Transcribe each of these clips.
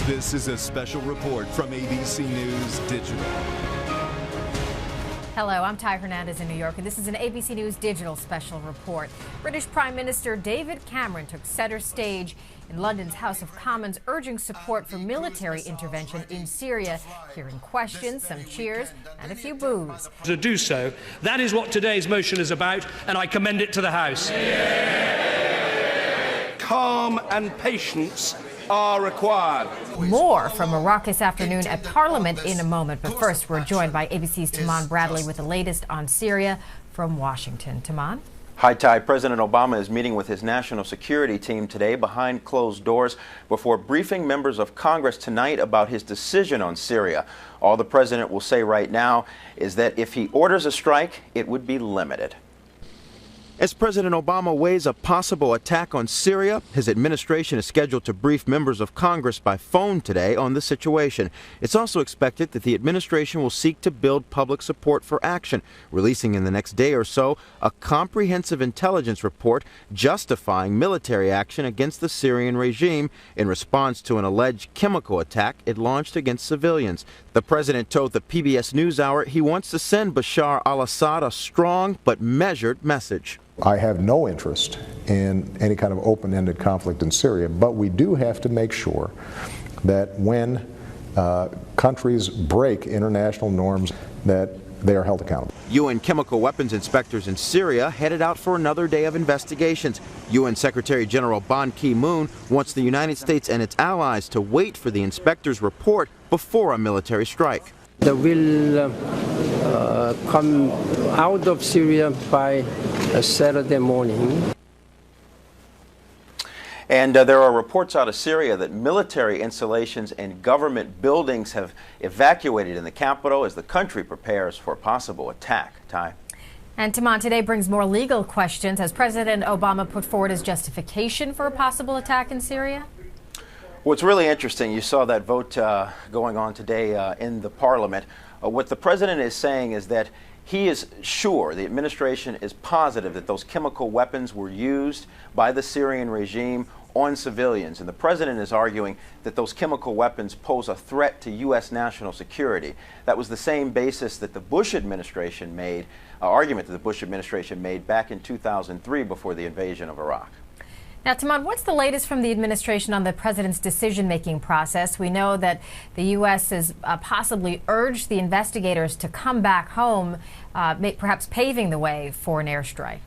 This is a special report from ABC News Digital. Hello, I'm Ty Hernandez in New York, and this is an ABC News Digital special report. British Prime Minister David Cameron took center stage in London's House of Commons, urging support for military intervention in Syria, hearing questions, some cheers, and a few boos. To do so, that is what today's motion is about, and I commend it to the House. Calm and patience are required. More from Iraq this afternoon at Parliament in a moment. But first, we're joined by ABC's Taman Bradley with the latest on Syria from Washington. Taman? Hi, Ty. President Obama is meeting with his national security team today behind closed doors before briefing members of Congress tonight about his decision on Syria. All the president will say right now is that if he orders a strike, it would be limited. As President Obama weighs a possible attack on Syria, his administration is scheduled to brief members of Congress by phone today on the situation. It's also expected that the administration will seek to build public support for action, releasing in the next day or so a comprehensive intelligence report justifying military action against the Syrian regime in response to an alleged chemical attack it launched against civilians. The president told the PBS NewsHour he wants to send Bashar al-Assad a strong but measured message. I have no interest in any kind of open-ended conflict in Syria, but we do have to make sure that when countries break international norms, that they are held accountable. UN chemical weapons inspectors in Syria headed out for another day of investigations. UN Secretary General Ban Ki-moon wants the United States and its allies to wait for the inspectors' report before a military strike. They will come out of Syria by Saturday morning. And there are reports out of Syria that military installations and government buildings have evacuated in the capital as the country prepares for a possible attack. Ty? And Taman, today brings more legal questions. Has President Obama put forward his justification for a possible attack in Syria? What's really interesting, you saw that vote going on today in the Parliament. What the president is saying is that he is sure, the administration is positive that those chemical weapons were used by the Syrian regime on civilians. And the president is arguing that those chemical weapons pose a threat to U.S. national security. That was the same basis that the Bush administration made, argument that the Bush administration made back in 2003 before the invasion of Iraq. Now, Taman, what's the latest from the administration on the president's decision-making process? We know that the U.S. has possibly urged the investigators to come back home, perhaps paving the way for an airstrike.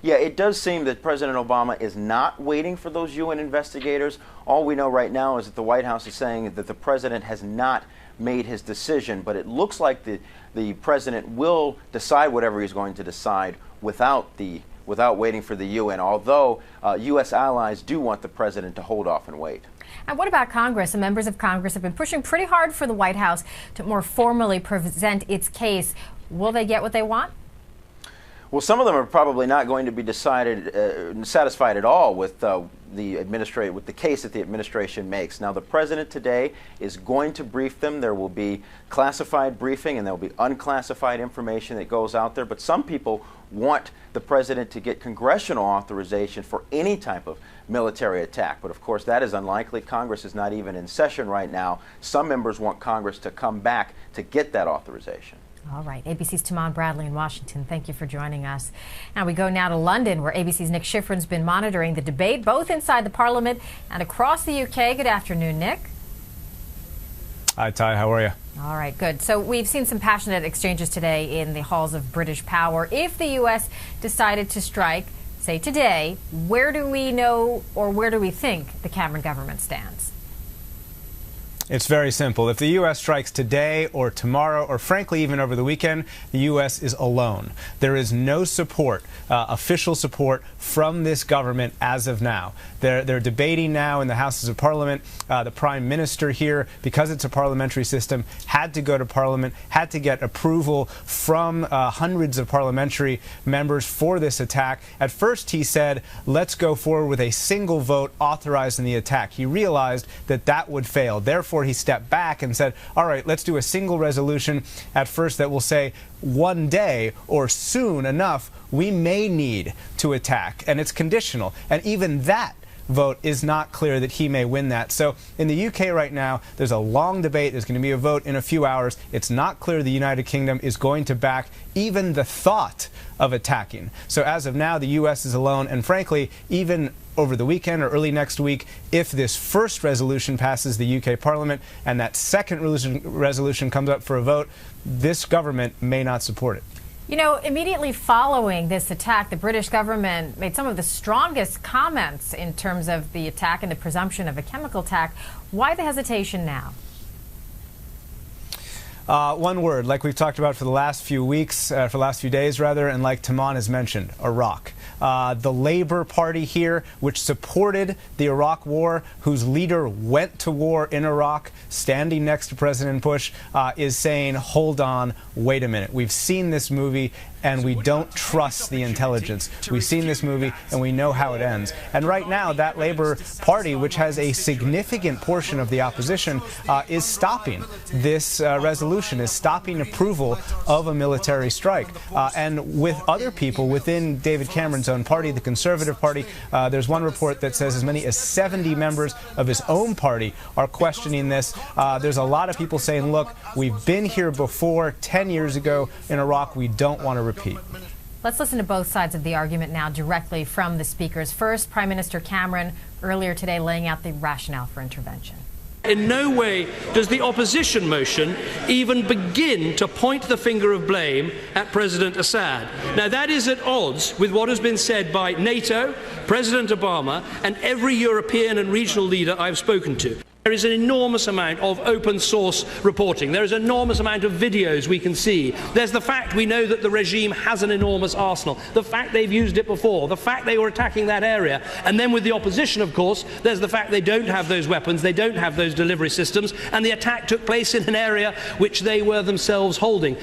Yeah, it does seem that President Obama is not waiting for those UN investigators. All we know right now is that the White House is saying that the president has not made his decision, but it looks like the president will decide whatever he's going to decide without waiting for the UN, although U.S. allies do want the president to hold off and wait. And what about Congress? The members of Congress have been pushing pretty hard for the White House to more formally present its case. Will they get what they want? Well, some of them are probably not going to be satisfied at all with the case that the administration makes. Now, the president today is going to brief them. There will be classified briefing and there will be unclassified information that goes out there. But some people want the president to get congressional authorization for any type of military attack. But of course, that is unlikely. Congress is not even in session right now. Some members want Congress to come back to get that authorization. All right. ABC's Taman Bradley in Washington. Thank you for joining us. Now we go now to London, where ABC's Nick Schifrin's been monitoring the debate both inside the Parliament and across the UK. Good afternoon, Nick. Hi, Ty. How are you? All right, good. So we've seen some passionate exchanges today in the halls of British power. If the U.S. decided to strike, say today, where do we know or where do we think the Cameron government stands? It's very simple. If the U.S. strikes today or tomorrow or frankly even over the weekend, the U.S. is alone. There is no support, official support from this government as of now. They're debating now in the Houses of Parliament. The Prime Minister here, because it's a parliamentary system, had to go to Parliament, had to get approval from hundreds of parliamentary members for this attack. At first he said, let's go forward with a single vote authorizing the attack. He realized that that would fail. Therefore, he stepped back and said, all right, let's do a single resolution at first that will say one day or soon enough we may need to attack. And it's conditional. And even that vote is not clear that he may win that. So in the UK right now, there's a long debate. There's going to be a vote in a few hours. It's not clear the United Kingdom is going to back even the thought of attacking. So as of now, the U.S. is alone, and frankly, even over the weekend or early next week, if this first resolution passes the UK Parliament and that second resolution comes up for a vote, this government may not support it. You know, immediately following this attack, the British government made some of the strongest comments in terms of the attack and the presumption of a chemical attack. Why the hesitation now? One word, like we've talked about for the last few weeks, for the last few days rather, and like Taman has mentioned, Iraq. The Labour Party here, which supported the Iraq war, whose leader went to war in Iraq, standing next to President Bush, is saying, hold on, wait a minute. We've seen this movie and we don't trust the intelligence. We've seen this movie and we know how it ends. And right now, that Labour Party, which has a significant portion of the opposition, is stopping this resolution, is stopping approval of a military strike. And with other people within David Cameron's own party, the Conservative Party, there's one report that says as many as 70 members of his own party are questioning this. There's a lot of people saying, look, we've been here before, 10 years ago in Iraq, we don't want to repeat. Let's listen to both sides of the argument now directly from the speakers. First, Prime Minister Cameron earlier today laying out the rationale for intervention. In no way does the opposition motion even begin to point the finger of blame at President Assad. Now, that is at odds with what has been said by NATO, President Obama, and every European and regional leader I've spoken to. There is an enormous amount of open source reporting. There is an enormous amount of videos we can see. There's the fact we know that the regime has an enormous arsenal. The fact they've used it before. The fact they were attacking that area. And then with the opposition, of course, there's the fact they don't have those weapons, they don't have those delivery systems, and the attack took place in an area which they were themselves holding.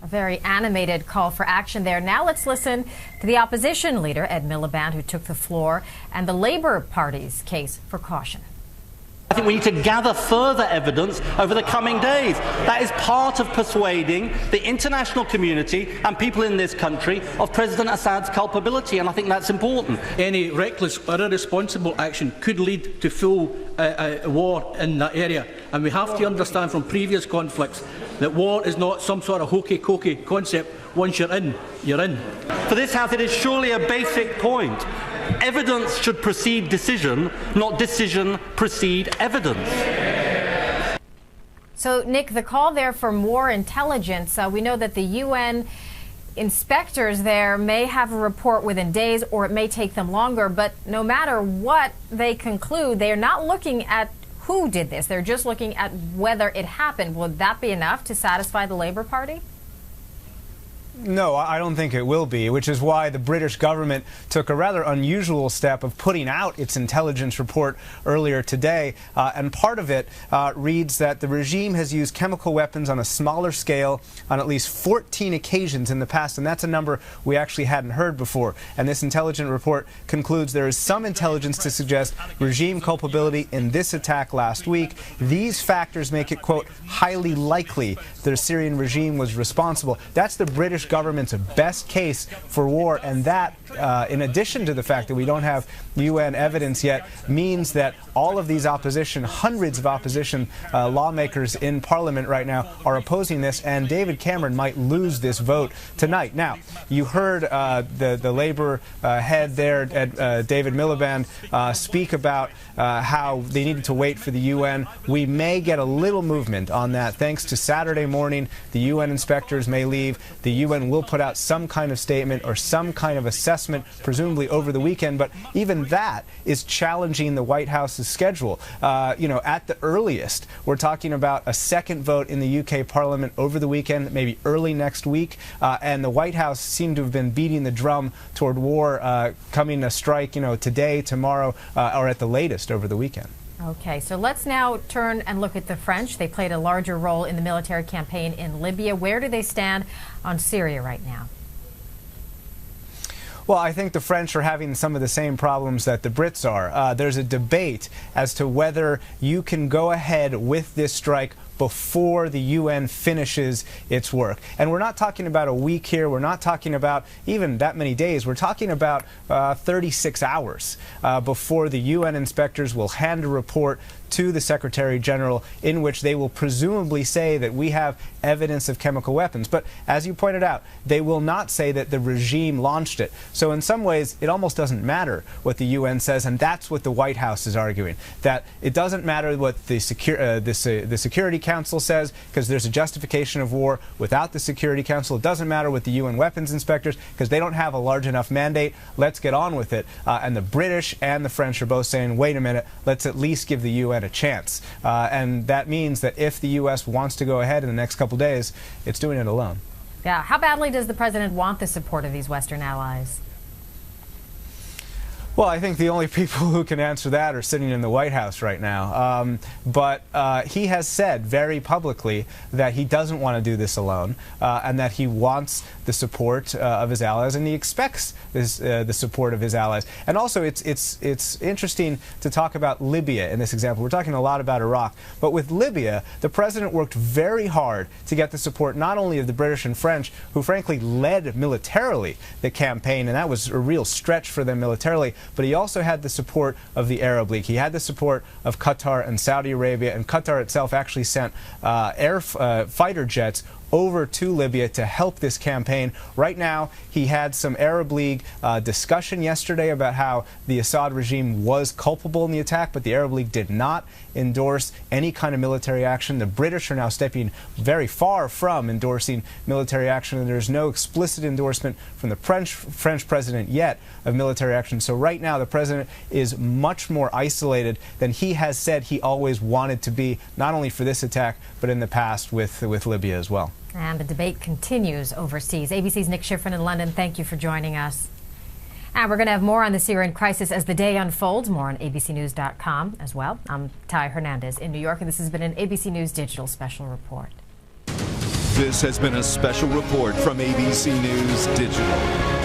A very animated call for action there. Now let's listen to the opposition leader, Ed Miliband, who took the floor, and the Labour Party's case for caution. I think we need to gather further evidence over the coming days. That is part of persuading the international community and people in this country of President Assad's culpability, and I think that's important. Any reckless or irresponsible action could lead to full war in that area, and we have to understand from previous conflicts that war is not some sort of hokey-cokey concept. Once you're in, you're in. For this House, it is surely a basic point. Evidence should precede decision, not decision precede evidence. So, Nick, the call there for more intelligence, we know that the UN inspectors there may have a report within days, or it may take them longer, but no matter what they conclude, they are not looking at who did this. They're just looking at whether it happened. Would that be enough to satisfy the Labour Party? No, I don't think it will be, which is why the British government took a rather unusual step of putting out its intelligence report earlier today. And part of it reads that the regime has used chemical weapons on a smaller scale on at least 14 occasions in the past, and that's a number we actually hadn't heard before. And this intelligence report concludes there is some intelligence to suggest regime culpability in this attack last week. These factors make it, quote, highly likely the Syrian regime was responsible. That's the British government's best case for war, and that, in addition to the fact that we don't have UN evidence yet, means that all of these opposition, hundreds of opposition lawmakers in Parliament right now are opposing this, and David Cameron might lose this vote tonight. Now, you heard the Labour head there, David Miliband, speak about how they needed to wait for the UN. We may get a little movement on that thanks to Saturday morning. The UN inspectors may leave. The UN will put out some kind of statement or some kind of assessment, presumably over the weekend, but even that is challenging the White House's schedule. You know, at the earliest, we're talking about a second vote in the UK Parliament over the weekend, maybe early next week, and the White House seemed to have been beating the drum toward war coming a strike, you know, today, tomorrow, or at the latest over the weekend. Okay, so let's now turn and look at the French. They played a larger role in the military campaign in Libya. Where do they stand on Syria right now? Well, I think the French are having some of the same problems that the Brits are. There's a debate as to whether you can go ahead with this strike before the UN finishes its work. And we're not talking about a week here. We're not talking about even that many days. We're talking about 36 hours before the UN inspectors will hand a report to the Secretary General in which they will presumably say that we have evidence of chemical weapons. But as you pointed out, they will not say that the regime launched it. So in some ways, it almost doesn't matter what the UN says, and that's what the White House is arguing, that it doesn't matter what the Security Council says, because there's a justification of war without the Security Council. It doesn't matter what the UN weapons inspectors, because they don't have a large enough mandate. Let's get on with it. And the British and the French are both saying, wait a minute, let's at least give the UN a chance. And that means that if the U.S. wants to go ahead in the next couple days, it's doing it alone. Yeah. How badly does the president want the support of these Western allies? Well, I think the only people who can answer that are sitting in the White House right now. But he has said very publicly that he doesn't want to do this alone, and that he wants the support of his allies, and he expects the support of his allies. And also, it's interesting to talk about Libya in this example. We're talking a lot about Iraq, but with Libya, the president worked very hard to get the support not only of the British and French, who frankly led militarily the campaign, and that was a real stretch for them militarily, but he also had the support of the Arab League. He had the support of Qatar and Saudi Arabia, and Qatar itself actually sent fighter jets over to Libya to help this campaign. Right now, he had some Arab League discussion yesterday about how the Assad regime was culpable in the attack, but the Arab League did not endorse any kind of military action. The British are now stepping very far from endorsing military action, and there's no explicit endorsement from the French president yet of military action. So right now, the president is much more isolated than he has said he always wanted to be, not only for this attack, but in the past with Libya as well. And the debate continues overseas. ABC's Nick Schifrin in London, thank you for joining us. And we're going to have more on the Syrian crisis as the day unfolds. More on abcnews.com as well. I'm Ty Hernandez in New York, and this has been an ABC News Digital Special Report. This has been a special report from ABC News Digital.